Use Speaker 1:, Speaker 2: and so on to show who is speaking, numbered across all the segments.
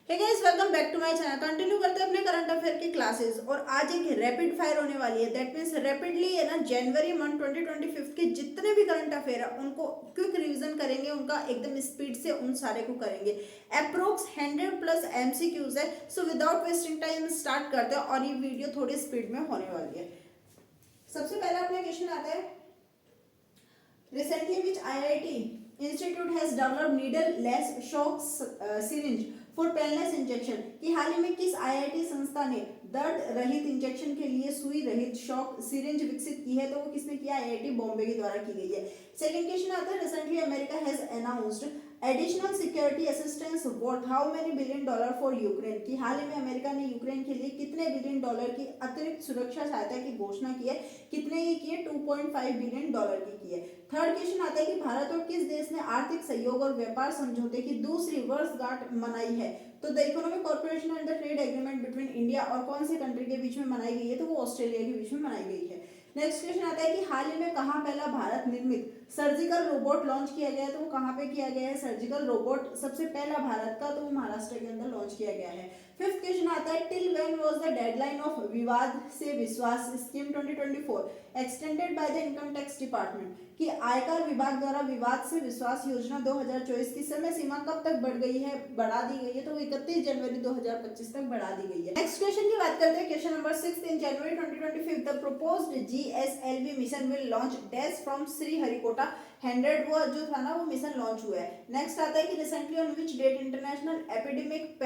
Speaker 1: Hey guys, welcome back to my channel. Continue करते हैं अपने करंट अफेयर की क्लासेस और आज एक रैपिड फायर होने वाली है। दैट मींस रैपिडली है ना, जनवरी मंथ 2025 के जितने भी करंट अफेयर है उनको क्विक रिवीजन करेंगे, उनका एकदम स्पीड से उन सारे को करेंगे। अप्रोक्स 100 प्लस एमसीक्यूज है। So without wasting time start करते हैं और ये वीडियो थोड़ी स्पीड में होने वाली है। सबसे पहला अपना क्वेश्चन आता है, recently which IIT institute has developed needle-less shock syringe for painless injection? कि हाल ही में किस IIT संस्था ने दर्द रहित इंजेक्शन के लिए सुई रहित शॉक सिरिंज विकसित की है? तो वो किसने किया? IIT बॉम्बे के द्वारा की गई है। सेकंड क्वेश्चन आता है, recently America has announced additional security assistance worth how many billion dollar for Ukraine? कि हाल ही में अमेरिका ने यूक्रेन के लिए कितने बिलियन डॉलर की अतिरिक्त सुरक्षा सहायता की घोषणा की है? कितने की है? 2.5 बिलियन डॉलर की है। थर्ड क्वेश्चन आता है कि भारत और किस देश ने आर्थिक सहयोग और व्यापार समझौते की दूसरी वर्षगांठ मनाई है? तो the economic corporation and the trade agreement between India और कौन से कंट्री के बीच में मनाई गई है? तो वो ऑस्ट्रेलिया के बीच में मनाई गई है। नेक्स्ट क्वेश्चन आता है कि हाल ही में कहाँ पहला भारत निर्मित सर्जिकल रोबोट लॉन्च किया गया है? तो वो कहाँ पे किया गया है सर्जिकल रोबोट सबसे पहला भारत का? तो वो महाराष्ट्र के अंदर लॉन्च किया गया है। फिफ्थ क्वेश्चन आता है, till when was the deadline of विवाद से विश्वास scheme 2024 extended by the income tax department? कि आयकर विभाग द्वारा विवाद से विश्वास योजना 2024 की समय सीमा कब तक बढ़ गई है, बढ़ा दी गई है? तो 31 जनवरी 2025 तक बढ़ा दी गई है। नेक्स्ट क्वेश्चन की बात करते हैं, question number 6, in January 2025 the proposed GSLV mission will launch dash from Sriharikota 100 वो जो था ना वो मिशन लॉन्च हुआ है। नेक्स्ट आता है कि recently on which date international epidemic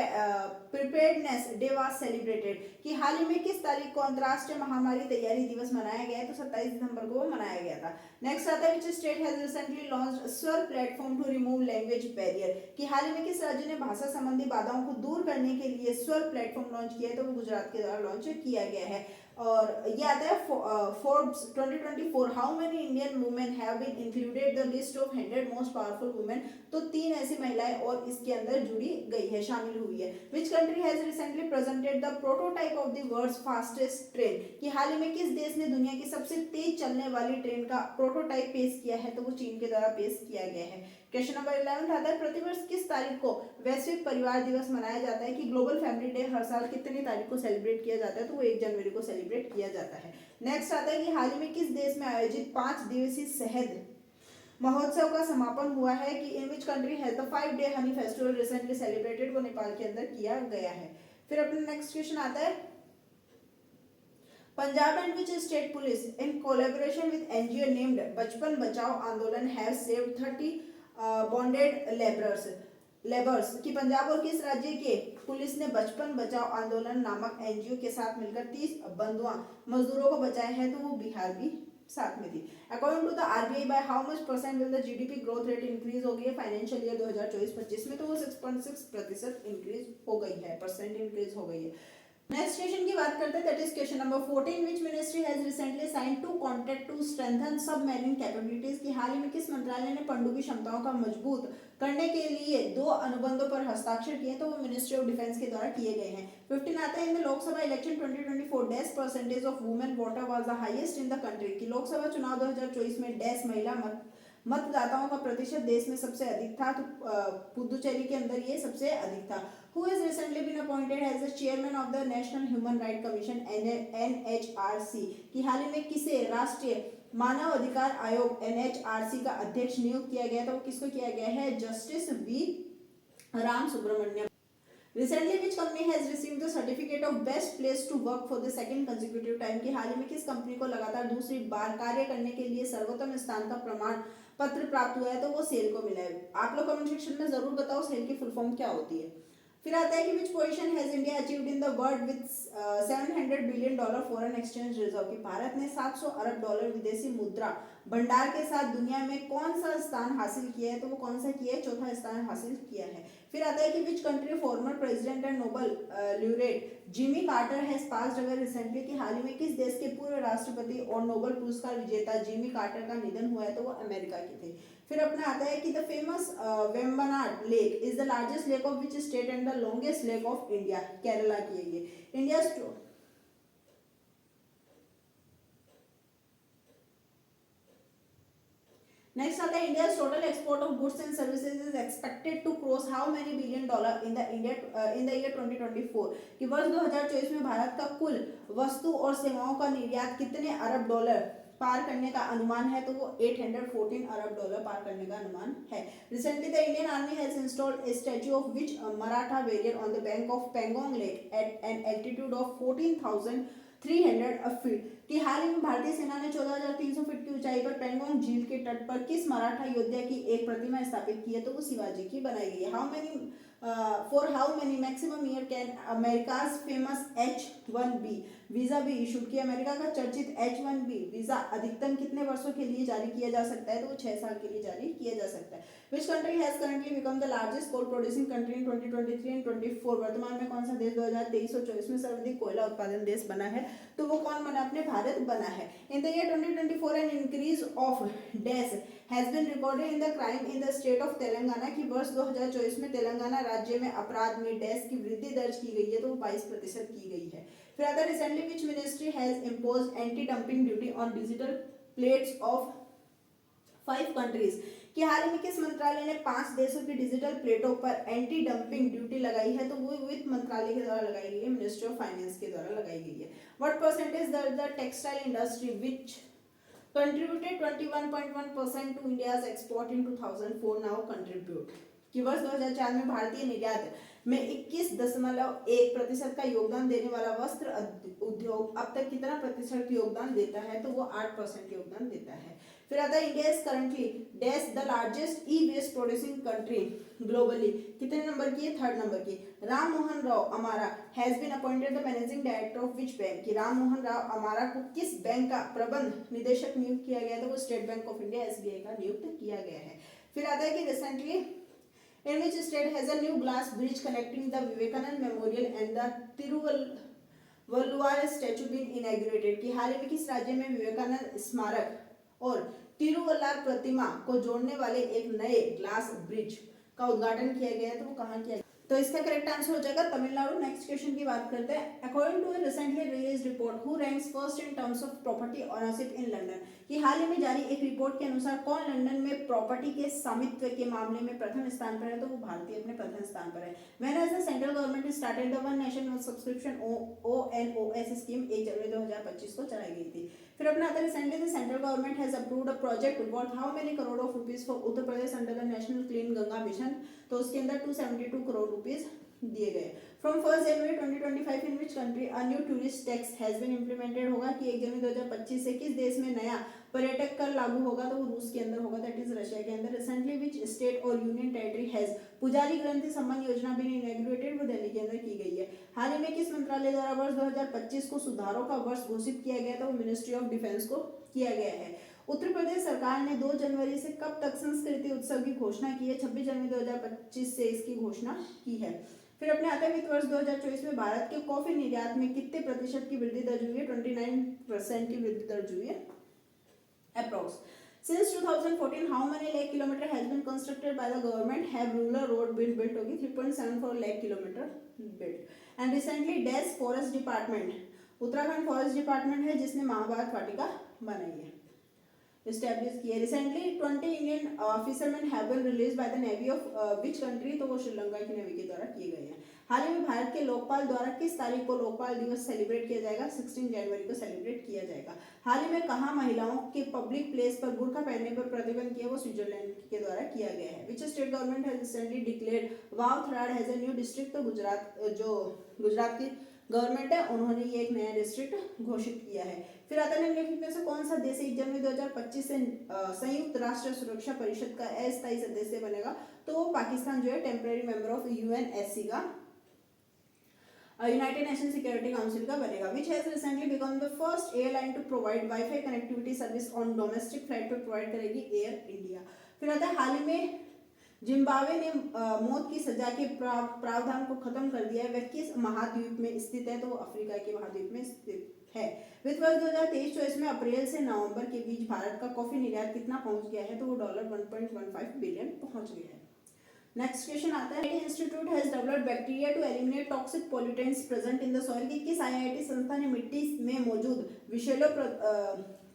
Speaker 1: preparedness day was celebrated? कि हाल ही में किस तारीख को अंतर्राष्ट्रीय महामारी तैयारी दिवस मनाया गया है? तो 27 दिसंबर को वो मनाया गया था। नेक्स्ट आता है, which state has recently launched Swar platform to remove language barrier? कि हाल ही में किस राज्य ने भाषा संबंधी बाधाओं को दूर करने के लिए स्वर प्लेटफॉर्म लॉन्च किया है? तो वो गुजरात के द्वारा लॉन्च किया गया है। और ये आता है Forbes 2024 how many Indian women have been included the list of 100 most powerful women? तो 3 ऐसी महिलाएं और इसके अंदर जुड़ी गई है, शामिल हुई है। Which country has recently presented the prototype of the world's fastest train? कि हाल ही में किस देश ने दुनिया की सबसे तेज चलने वाली ट्रेन का प्रोटोटाइप पेश किया है? तो वो चीन के द्वारा पेश किया गया है। क्वेश्चन नंबर 11 आता है, प्रतिवर्ष किस तारीख को वैश्विक परिवार दिवस मनाया जाता है? कि ग्लोबल फैमिली डे हर साल कितनी तारीख को सेलिब्रेट किया जाता है? तो वो 1 जनवरी को सेलिब्रेट किया जाता है। नेक्स्ट आता है कि हाल ही में किस देश में आयोजित 5 दिवसीय शहद महोत्सव का समापन हुआ है? कि in which country has the 5 day honey festival recently celebrated? वो नेपाल के अंदर किया गया है। फिर अपना नेक्स्ट क्वेश्चन आता है, Punjab and which state police in collaboration with NGO named बचपन बचाओ आंदोलन हैव सेव्ड 30 बॉन्डेड लेबर्स? कि पंजाब और किस राज्य के पुलिस ने बचपन बचाओ आंदोलन नामक एनजीओ के साथ मिलकर 30 बंधुआ मजदूरों को बचाए हैं? तो वो बिहार भी साथ में थी। According to the RBI by how much percent will the GDP growth rate increase हो गई है फाइनेंशियल ईयर 2024-25 में? तो वो 6.6% इंक्रीज हो गई है, परसेंट इंक्रीज हो गई है। नेक्स्ट क्वेश्चन की बात करते हैं, that is question number 14, which ministry has recently signed two contract to strengthen submarine capabilities? की हाल ही में किस मंत्रालय ने पनडुब्बी क्षमताओं का मजबूत करने के लिए 2 अनुबंधों पर हस्ताक्षर किए? तो वो मिनिस्ट्री ऑफ डिफेंस के द्वारा किए गए हैं। 15 आता है, in the Lok Sabha election 2024 dash percentage of women voter was the highest in the country? की लोकसभा चुनाव 2024 में डैश महिला मतदाताओं का प्रतिशत देश में सबसे अधिक था? तो पुदुचेरी के अंदर ये सबसे अधिक था। Who has recently been appointed as the chairman of the National Human Rights Commission NHRC? कि हाल ही में किसे राष्ट्रीय मानव अधिकार आयोग NHRC का अध्यक्ष नियुक्त किया गया? तो किसको किया गया है? Justice V Ram Subramaniam. Recently, which company has received the certificate of best place to work for the second consecutive time? कि हाल ही में किस कंपनी को लगातार दूसरी बार कार्य करने के लिए सर्वोत्तम स्थान का प्रमाण पत्र प्राप्त हुआ है? तो वो सेल को मिला है। आप लोग कमेंट सेक्शन में जरूर बताओ सेल की फुल फॉर्म क्या होती है। फिर आता है कि which position has India achieved in the world with 700 billion dollar foreign exchange reserve? की भारत ने 700 अरब डॉलर विदेशी मुद्रा भंडार के साथ दुनिया में कौन सा स्थान हासिल किया है? तो वो कौन सा किया है? चौथा स्थान हासिल किया है। फिर आता है कि which country former president and Nobel laureate Jimmy Carter has passed away recently? कि हाल ही में किस देश के पूर्व राष्ट्रपति और नोबेल पुरस्कार विजेता जिमी कार्टर का निधन हुआ है? तो वो अमेरिका के थे। फिर अपना आता है कि the famous Vembanad lake is the largest lake of which state and the longest lake of India? Kerala की है ये। इंडिया नेक्स्ट आता है India total export of goods and services is expected to cross how many billion dollar in the year 2024 कि वर्ष 2024 में भारत का कुल वस्तु और सेवाओं का निर्यात कितने अरब डॉलर पार करने का अनुमान है, तो वो 814 अरब डॉलर पार करने का अनुमान है। Recently the Indian army has installed a statue of which Maratha warrior on the bank of Pangong lake at an altitude of 14,300 feet कि हाल ही में भारतीय सेना ने 14,300 फीट की ऊंचाई पर पेंगोंग झील के तट पर किस मराठा योद्धा की एक प्रतिमा स्थापित की है, तो वो शिवाजी की बनाई गई है। How many maximum year can America's famous H-1B visa be issue कि अमेरिका का चर्चित H-1B वीजा अधिकतम कितने वर्षों के लिए जारी किया जा सकता है, तो वो 6 साल के लिए जारी किया जा सकता है। Which country has currently become the largest coal producing country in 2023 and 24 वर्तमान में कौन सा देश 2023 और 24 में सर्वाधिक कोयला उत्पादन देश बना है, तो वो कौन बना, अपने भारत बना है। In the year 2024 an increase of dash has been recorded in the crime in the state of Telangana कि वर्ष 2024 में तेलंगाना राज्य में अपराध में डैश की वृद्धि दर्ज की गई है, तो वो 22% की गई है। फिर आता है recently which ministry has imposed anti dumping duty on digital plates of 5 countries कि हाल ही में किस मंत्रालय ने 5 देशों की डिजिटल प्लेटों पर एंटी डंपिंग ड्यूटी लगाई है, तो वो वित्त मंत्रालय के द्वारा लगाई गई है, मिनिस्ट्री ऑफ फाइनेंस के द्वारा लगाई गई है। What percentage the textile industry which contributed 21.1% to India's export in 2004 now contribute कि वर्ष 2004 में भारतीय निर्यात में 21.1% का योगदान देने वाला वस्त्र उद्योग अब तक कितना प्रतिशत योगदान देता है, तो वो 8% योगदान देता है। फिर आता है India is currently dash the largest e-waste producing country globally कितने नंबर की है, 3rd नंबर की। Ram Mohan Rao Amara has been appointed the managing director of which bank कि राम मोहन राव अमारा को किस बैंक का प्रबंध निदेशक नियुक्त किया गया था, वो state bank of India SBI का नियुक्त किया गया है। फिर आता है कि recently in which state has a new glass bridge connecting the Vivekanand Memorial and the Thiruvalluvar statue been inaugurated कि हाल ही में किस राज्य में विवेकानंद स्मारक और तिरुवल्लुवर प्रतिमा को जोड़ने वाले एक नए ग्लास ब्रिज का उद्घाटन किया गया है, तो वो कहाँ किया गया, तो इसका करेक्ट आंसर हो जाएगा तमिलनाडु। नेक्स्ट क्वेश्चन की बात करते हैं। According to a recently release report who ranks first in terms of property ownership in London कि हाल ही में जारी एक रिपोर्ट के अनुसार कौन लंदन में प्रॉपर्टी के स्वामित्व के मामले में प्रथम स्थान पर है, तो वो भारतीय अपने प्रथम स्थान पर है। When has the central government started the one nation one subscription ONOS scheme 1 जनवरी 2025 को चलाई गई थी। फिर अपना आता है recently the central government has approved a project worth how many crore of rupees for Uttar Pradesh under the national clean Ganga mission, तो उसके अंदर 272 करोड़ रुपीस दिए गए। From 1 January 2025 in which country a new tourist tax has been implemented होगा कि 1 जनवरी 2025 से किस देश में नया पर्यटक कर लागू होगा, तो वो रूस के अंदर होगा, दैट इज रशिया के अंदर। रिसेंटली विच स्टेट और यूनियन टेरिटरी हैज पुजारी ग्रंथि सम्मान योजना बीन इनॉग्रेटेड, वो दिल्ली के अंदर की गई है। हाल ही में किस मंत्रालय द्वारा वर्ष 2025 को सुधारों का वर्ष घोषित किया गया था, वो मिनिस्ट्री ऑफ डिफेंस को किया गया है। उत्तर प्रदेश सरकार ने 2 जनवरी से कब तक संस्कृति उत्सव की घोषणा की है, 26 जनवरी 2025 से इसकी घोषणा की है। फिर अपने आते वित्त वर्ष 2024 में भारत के कॉफी निर्यात में कितने प्रतिशत की वृद्धि दर्ज हुई है, 29% की वृद्धि दर्ज हुई है approx. Since 2014, how many lakh kilometer has been constructed by the government? Have rural road been built? होगी 3.74 lakh kilometer built. And recently, Dash Forest Department, Uttarakhand forest department है जिसने महाभारत वाटिका बनाई है, एस्टैब्लिश किया। Recently 20 Indian fisherman have been released by the navy of which country, तो वो श्रीलंका की navy के द्वारा किए गए हैं। हाल ही में भारत के लोकपाल द्वारा किस तारीख को लोकपाल दिवस सेलिब्रेट किया जाएगा, 16 जनवरी को सेलिब्रेट किया जाएगा। हाल ही में कहाँ महिलाओं के पब्लिक प्लेस पर बुर्का पहनने पर प्रतिबंध किया, वो स्विट्जरलैंड के द्वारा किया गया है। Which state government has recently declared wow Tharad has a new district, तो गुजरात की गवर्नमेंट है उन्होंने ये एक नया डिस्ट्रिक्ट घोषित किया है। फिर आता है निम्नलिखित में से कौन सा देश 1 जनवरी 2025 से संयुक्त राष्ट्र सुरक्षा परिषद का अस्थायी सदस्य बनेगा, तो वो पाकिस्तान जो है टेम्परेरी मेंबर ऑफ UNSC का यूनाइटेड नेशन सिक्योरिटी काउंसिल का बनेगा। Which has recently become the first airline to provide wifi connectivity service on domestic flight पर प्रोवाइड करेगी एयर इंडिया। फिर आता है हाल ही में जिम्बाब्वे ने मौत की सजा के प्रावधान को खत्म कर दिया है, वह किस महाद्वीप में स्थित है, तो वो अफ्रीका के महाद्वीप में स्थित है। वित्त वर्ष 2023-24 में अप्रैल से नवंबर के बीच भारत का कॉफी निर्यात कितना पहुंच गया है, तो वो $1.15 बिलियन पहुंच गया है। नेक्स्ट क्वेश्चन आता है institute has developed bacteria to eliminate toxic pollutants present in the soil कि किस IIT संस्था ने मिट्टी में मौजूद विषैले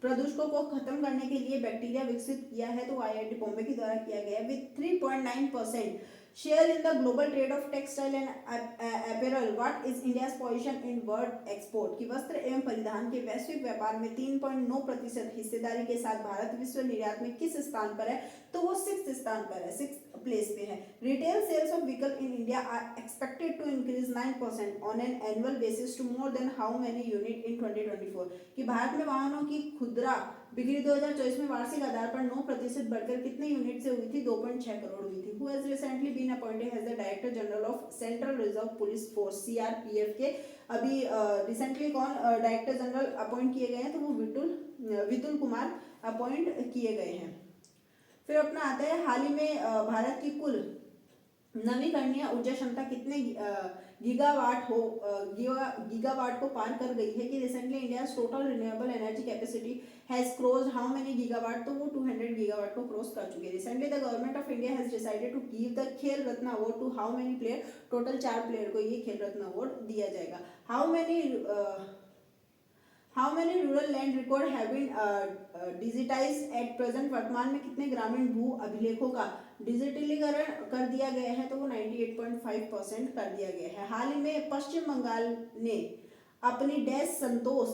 Speaker 1: प्रदूषकों को खत्म करने के लिए बैक्टीरिया विकसित किया है, तो आईआईटी बॉम्बे के द्वारा किया गया है। With 3.9% share in the global trade off textile and apparel, what is India's position in world export, की वस्त्र एवं परिधान के वैश्विक व्यापार में 3.9% हिस्सेदारी के साथ भारत विश्व निर्यात में किस स्थान पर है, तो वो 6th स्थान पर है, 6th प्लेस पे है। Retail sales of vehicle in India are expected to increase 9% on an annual basis to more than how many unit in 2024, कि भारत में वाहनों की खुदरा बिक्री 2024 में वार्षिक आधार पर 9% बढ़कर कितने यूनिट से हुई थी, 2.6 करोड़ हुई थी। Who has recently been appointed as the director general of central reserve police force CRPF के अभी रिसेंटली कौन डायरेक्टर जनरल अपॉइंट किए गए हैं, तो वो विपुल कुमार अपॉइंट किए गए हैं। फिर अपना आता है हाल ही में भारत की कुल नवीकरणीय ऊर्जा क्षमता कितने गीगावाट को पार कर गई है, कि recently India total renewable energy capacity has crossed how many gigawatt, तो वो 200 गीगावाट को क्रॉस कर चुके हैं। Recently the government of India has decided to give the Khel Ratna award to how many player, total 4 player को ये खेल रत्न अवार्ड दिया जाएगा। How many rural land record have been digitised at present, वर्तमान में कितने ग्रामीण भू अभिलेखों का डिजिटलीकरण कर दिया गया है, तो वो 98.5% कर दिया गया है। हाल ही में पश्चिम बंगाल ने अपनी डैश संतोष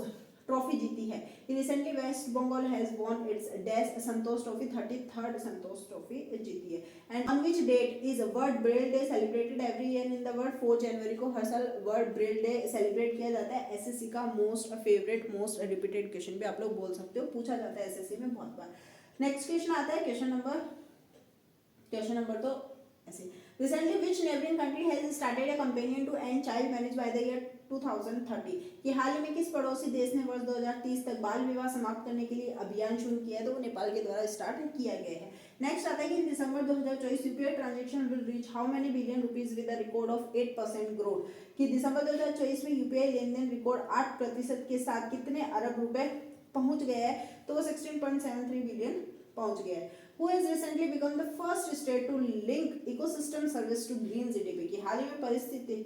Speaker 1: ट्रॉफी जीती है। Recently West Bengal has won its dash Santosh trophy, 33rd Santosh trophy जीती है। And on which date is world Braille day celebrated every year in the world, 4 जनवरी को हर साल वर्ल्ड ब्रेल डे सेलिब्रेट किया जाता है। एसएससी का most favourite most repeated question भी आप लोग बोल सकते हो, पूछा जाता है एसएससी में बहुत बार। नेक्स्ट क्वेश्चन आता है क्वेश्चन नंबर तो ऐसे, recently which neighbouring country has started a campaign to end child marriage by the year 2030, कि हाल ही में किस पड़ोसी देश ने वर्ष 2030 तक बाल विवाह समाप्त करने के लिए अभियान शुरू किया है, तो वो नेपाल के द्वारा स्टार्ट किया गया है। नेक्स्ट आता है कि इन दिसंबर 2024 UPI transaction will reach how many billion rupees with a record of 8% growth, कि दिसंबर 2024 में यूपीआई लेन देन रिकॉर्ड 8% के साथ कितने अरब रुपए पहुंच गया है, तो वो 16.73 बिलियन पहुंच गया है। Who has recently become the first state to link ecosystem service to green GDP, की हाल ही में परिस्थिति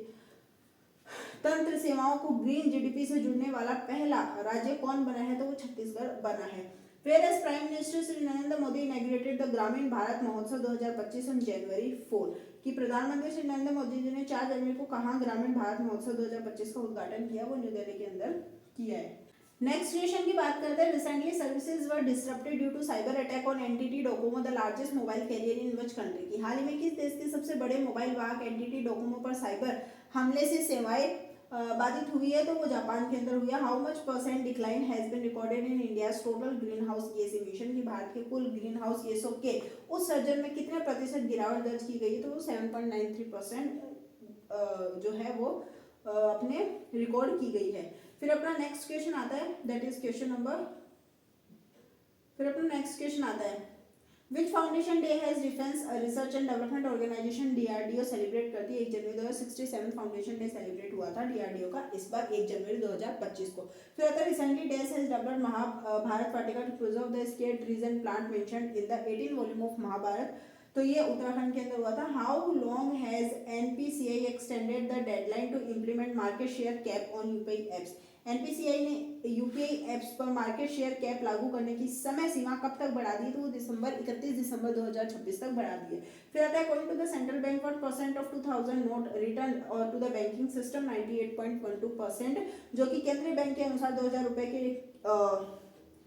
Speaker 1: तंत्र सेवाओं को ग्रीन जीडीपी से जुड़ने वाला पहला राज्य कौन बना है, तो वो छत्तीसगढ़ बना है। Whereas prime minister Shri Narendra Modi inaugurated the ग्रामीण भारत महोत्सव 2025 ऑन जनवरी 4, कि प्रधानमंत्री श्री नरेंद्र मोदी जी ने 4 जनवरी को कहां ग्रामीण भारत महोत्सव 2025 का उद्घाटन किया, वो न्यू दिल्ली के अंदर किया है। नेक्स्ट क्वेश्चन की बात करते हैं। Recently services were disrupted due to cyber attack on NTT Docomo, the largest mobile carrier in which country, की हाल ही में किस देश के सबसे बड़े मोबाइल वाहक एनटीटी डोकोमो पर साइबर हमले से सेवाएं बाधित हुई है, तो वो जापान के अंदर हुई है। How much % decline has been recorded in India's total greenhouse gas emission, की भारत के कुल ग्रीन हाउस गैसों के उत्सर्जन में कितने प्रतिशत गिरावट दर्ज की गई है, तो वो 7.93% जो है वो अपने रिकॉर्ड की गई है। फिर अपना नेक्स्ट क्वेश्चन आता है, दैट इज क्वेश्चन नंबर, फिर अपना नेक्स्ट क्वेश्चन आता है, which foundation day has defence research and development organisation DRDO celebrate करती है 1 जनवरी 2067 फाउंडेशन डे सेलिब्रेट हुआ था डीआरडीओ का इस बार 1 जनवरी 2025 को। फिर आता है recently days has developed Mahabharat Vatika to preserve the sacred trees and plant mentioned in the 18 volume of Mahabharat, तो ये उत्तराखंड के अंदर हुआ था। How long has NPCI extended the deadline to implement market share cap on UPI apps, NPCI ने UPI apps पर market share cap लागू करने की समय सीमा कब तक बढ़ा दी, तो वो 31 दिसंबर 2026 तक बढ़ा दी है। फिर आता है according to the central bank what % of 2000 note return और टू द बैंकिंग सिस्टम 98.12%, जो कि केंद्रीय बैंक के अनुसार 2000 रुपए के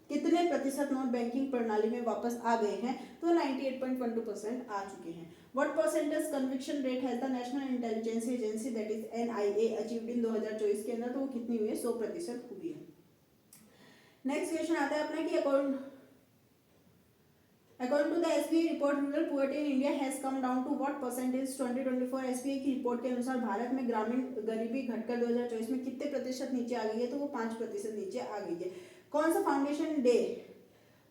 Speaker 1: कितने प्रतिशत नोट बैंकिंग प्रणाली में वापस आ गए हैं, तो 98.12% आ चुके हैं। What percentage conviction rate has the National Intelligence Agency that is NIA achieved in 2024 के अंदर, तो वो कितनी हुई है, 100% हुई है। नेक्स्ट क्वेश्चन आता है अपना कि according to the SBI report rural poverty in India has come down to what percentage 2024, SBI की रिपोर्ट के अनुसार भारत में ग्रामीण गरीबी घटकर 2024 में कितने प्रतिशत नीचे आ गई है, तो वो 5% नीचे आ गई है। कौन सा फाउंडेशन डे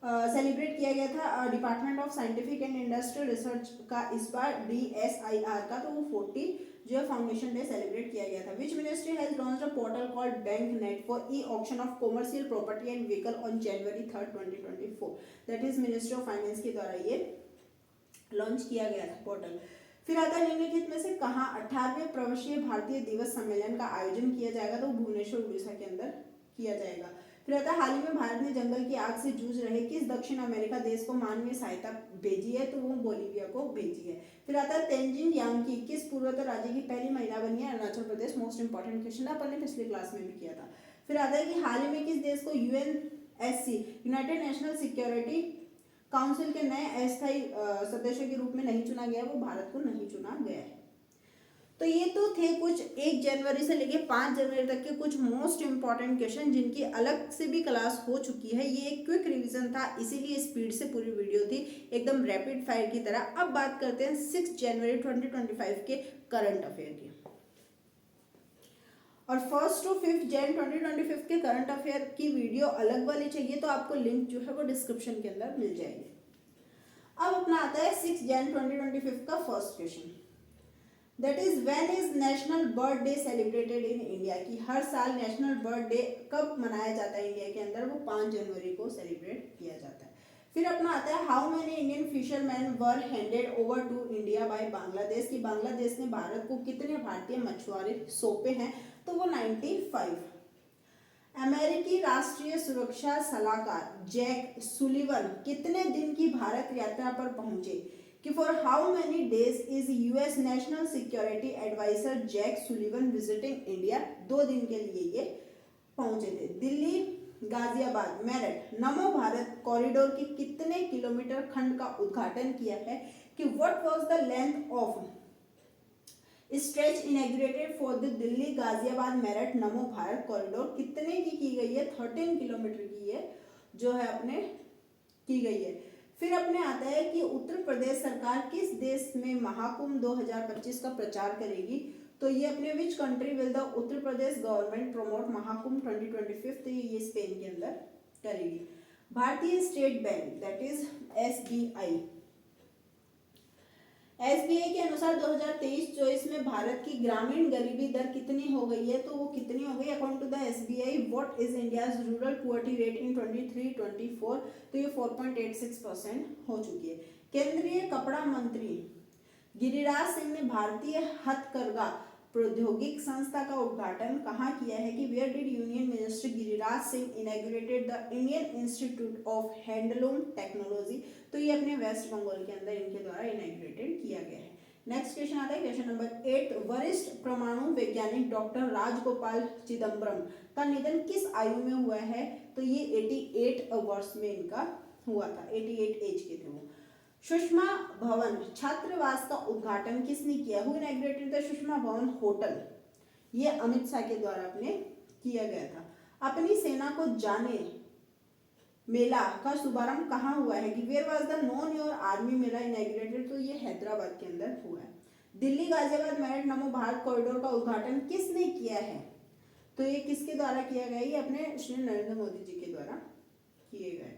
Speaker 1: सेलिब्रेट किया गया था department of scientific and industrial research का इस बार DSIR का, तो वो 40 जो है फाउंडेशन डे सेलिब्रेट किया गया था। Which ministry has launched a portal called bank net for e auction of commercial property and vehicle on January 3, 2024, that is ministry of finance के द्वारा ये लॉन्च किया गया था पोर्टल। फिर आता है निम्नलिखित में से कहाँ 18वें प्रवासीय भारतीय दिवस सम्मेलन का आयोजन किया जाएगा, तो भुवनेश्वर उड़ीसा के अंदर किया जाएगा। फिर आता है हाल ही में भारत ने जंगल की आग से जूझ रहे किस दक्षिण अमेरिका देश को मानवीय सहायता भेजी है, तो वो बोलीविया को भेजी है। फिर आता है तेंजिन यांगी किस पूर्वोत्तर राज्य की पहली महिला बनी है, Arunachal Pradesh. Most important question अपन ने पिछली क्लास में भी किया था। फिर आता है कि हाल ही में किस देश को UNSC United national security council के नए अस्थायी सदस्य के रूप में नहीं चुना गया, वो भारत को नहीं चुना गया है। तो ये तो थे कुछ 1 जनवरी से लेके 5 जनवरी तक के कुछ मोस्ट इंपॉर्टेंट क्वेश्चन जिनकी अलग से भी क्लास हो चुकी है। ये एक क्विक रिवीजन था, इसीलिए स्पीड से पूरी वीडियो थी, एकदम रैपिड फायर की तरह। अब बात करते हैं 6 जनवरी 2025 के करंट अफेयर की। और 1 to 5 जैन 2025 के करंट अफेयर की वीडियो अलग वाली चाहिए तो आपको लिंक जो है वो डिस्क्रिप्शन के अंदर मिल जाएगी। अब अपना आता है 6 जैन 2025 का first question, that is when is national bird day celebrated in India, कि हर साल नेशनल बर्ड डे कब मनाया जाता है इंडिया के अंदर, वो 5 जनवरी को सेलिब्रेट किया जाता है। फिर अपना आता है how many Indian fisherman were handed over to India by Bangladesh, कि बांग्लादेश ने भारत को कितने भारतीय मछुआरे सौंपे हैं, तो वो 95। अमेरिकी राष्ट्रीय सुरक्षा सलाहकार जैक सुलिवन कितने दिन की भारत यात्रा पर पहुंचे, कि for how many days is US national security adviser Jack Sullivan visiting India, 2 दिन के लिए ये पहुंचे थे। दिल्ली गाजियाबाद मेरठ नमो भारत कॉरिडोर के कितने किलोमीटर खंड का उद्घाटन किया है, कि what was the length of stretch inaugurated for the Delhi Ghaziabad Meerut NaMo Bharat corridor, कितने की गई है, 13 किलोमीटर की है जो है अपने की गई है। फिर अपने आता है कि उत्तर प्रदेश सरकार किस देश में महाकुंभ 2025 का प्रचार करेगी, तो ये अपने which country will the Uttar Pradesh government promote Mahakumbh 2025, तो ये स्पेन के अंदर करेगी। भारतीय state bank that is SBI, SBI के अनुसार 2023-24 में भारत की ग्रामीण गरीबी दर कितनी हो गई है, तो वो कितनी हो गई according to the SBI, what is India's rural poverty rate in 23-24, तो ये 4.86% हो चुकी है। केंद्रीय कपड़ा मंत्री गिरिराज सिंह ने भारतीय हथकरघा प्रौद्योगिक संस्था का उद्घाटन कहाँ किया है, कि where did union minister Giriraj Singh inaugurated the Indian institute of handloom technology, तो ये अपने वेस्ट बंगाल के अंदर इनके द्वारा इनॉग्रेटेड किया गया है। नेक्स्ट क्वेश्चन आता है क्वेश्चन नंबर 8, वरिष्ठ परमाणु वैज्ञानिक डॉक्टर राजगोपाल चिदम्बरम का निधन किस आयु में हुआ है, तो ये 88 वर्ष में इनका हुआ था, 88 एज के थे वो। सुषमा भवन छात्रावास का उद्घाटन किसने किया, हु इनॉग्रेटेड द सुषमा भवन होटल, ये अमित शाह के द्वारा अपने किया गया था। अपनी सेना को जाने मेला का शुभारंभ कहाँ हुआ है, कि where was the know your army mela inaugurated, तो ये हैदराबाद के अंदर हुआ है। दिल्ली गाजियाबाद मेरठ नमो भारत कॉरिडोर का उद्घाटन किसने किया है, तो ये किसके द्वारा किया गया, ये अपने श्री नरेंद्र मोदी जी के द्वारा किए गए।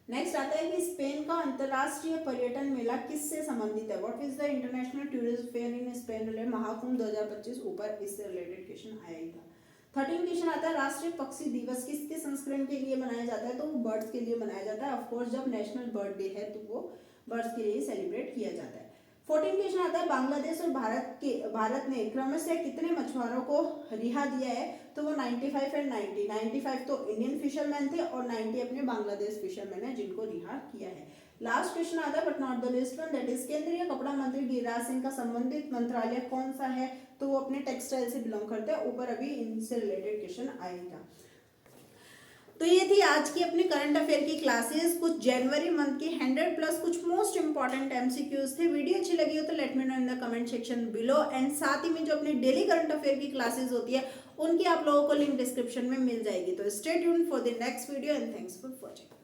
Speaker 1: नेक्स्ट आता है कि स्पेन का अंतरराष्ट्रीय पर्यटन मेला किससे संबंधित है, what is the international tourism fair in Spain related Mahakumbh 2025, ऊपर इससे रिलेटेड क्वेश्चन आया ही था। 13 क्वेश्चन आता है राष्ट्रीय पक्षी दिवस किसके संस्करण के लिए मनाया जाता है, तो वो बर्ड्स के लिए मनाया जाता है। ऑफ कोर्स जब नेशनल बर्ड डे है तो वो बर्ड्स के लिए सेलिब्रेट किया जाता है। 14 क्वेश्चन आता है बांग्लादेश और भारत ने क्रमशः कितने मछुआरों को रिहा दिया है, तो वो 95 एंड 90, 95 तो इंडियन फिशरमैन थे और 90 अपने बांग्लादेश फिशरमैन है जिनको रिहा किया है। लास्ट क्वेश्चन आता है but not the list one, that is केंद्रीय कपड़ा मंत्री गिरिराज सिंह का संबंधित मंत्रालय कौन सा है, तो वो अपने टेक्सटाइल से बिलोंग करते हैं, ऊपर अभी इनसे रिलेटेड क्वेश्चन आएगा। तो ये थी आज की अपनी करंट अफेयर की क्लासेस, कुछ जनवरी मंथ की 100+ कुछ मोस्ट इंपॉर्टेंट एमसीक्यूज थे। वीडियो अच्छी लगी हो तो let me know in the comment section below, and साथ ही में जो अपनी डेली करंट अफेयर की क्लासेस होती है उनकी आप लोगों को लिंक डिस्क्रिप्शन में मिल जाएगी। तो stay tuned for the next video and thanks for watching.